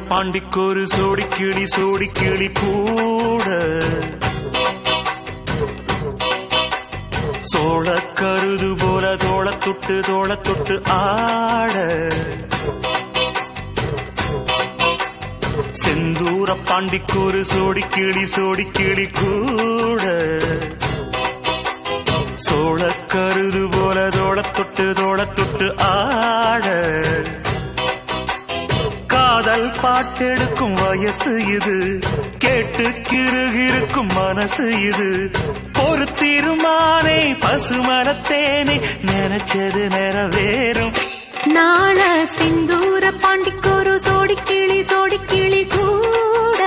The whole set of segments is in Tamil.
பாண்டிக்கொரு சோடி கிளி கூட சோழ கருது போல தோள தொட்டு ஆட செந்தூர பாண்டிக்கொரு சோடி கிளி கூட சோழ கருது போல தோள தொட்டு ஆட காதல் பாட்டெடுக்கும் வயசு இது கேட்டு கிருகிருக்கும் மனசு இது ஒரு தீர்மானே பசுமரத்தேனே நினைச்சது நிறைவேறும் நாள சிந்தூர பாண்டிக்கொரு சோடி கிளி கூட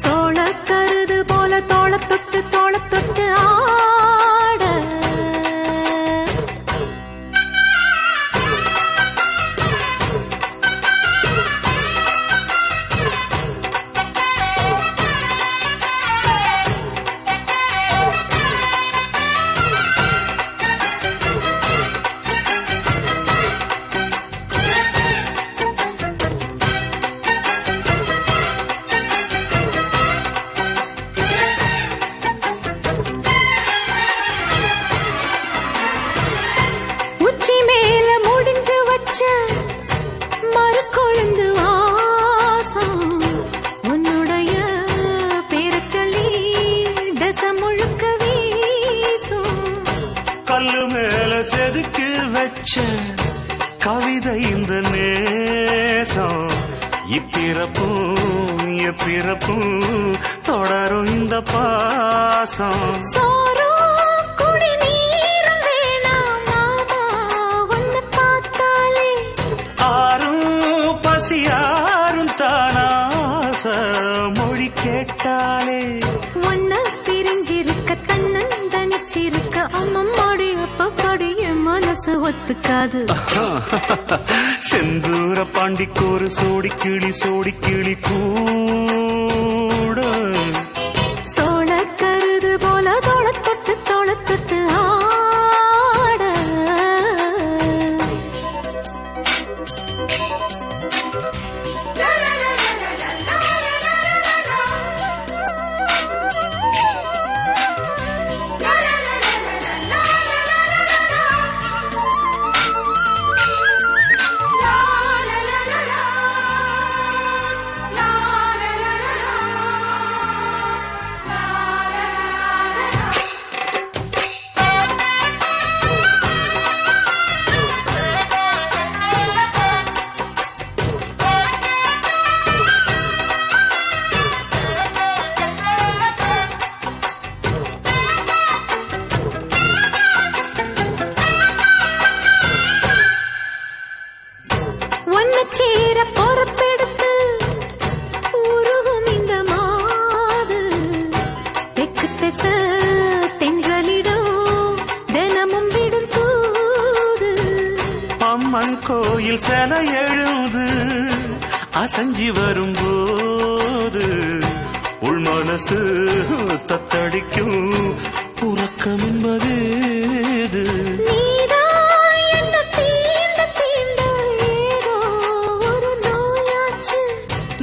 சோழ கருது போல தோள தொட்டு ஆட மறுக்கொழுந்து வாசம் உன்னுடைய பேரச் சொல்லி தசம் முழுக்க வீசும் கல்லு மேல செதுக்கி வச்ச கவிதை இந்த நேசம் இப்பிறப்பும் எப்பிறப்பும் தொடரும் இந்த பாசம் யாரும் தானாச மொழி கேட்டாலே ஒன்ன பிரிஞ்சிருக்க தன்னந்தனிச்சிருக்க அம்மம்மாடி அப்பப்பாடி என் மனசு ஒத்துக்காது செந்தூர பாண்டிக்கொரு சோடி கிளி கூட சோழ கருது போல தோள தொட்டு ஆட சேர பொறுப்பெடுத்து உருகும் இந்த மாது தெற்கு திச தென்றலிடம் தினமும் விடும் தூது அம்மன் கோயில் சில எழுது அசஞ்சி வரும்போது உள் மனசு தத்தடிக்கும் உறக்கம் என்பது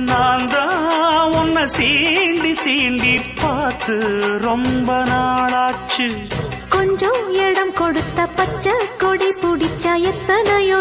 நான் தான் உன்னை சீண்டி பார்த்து ரொம்ப நாளாச்சு கொஞ்சம் இடம் கொடுத்த பச்சை கொடி பிடிச்சா எத்தனையோ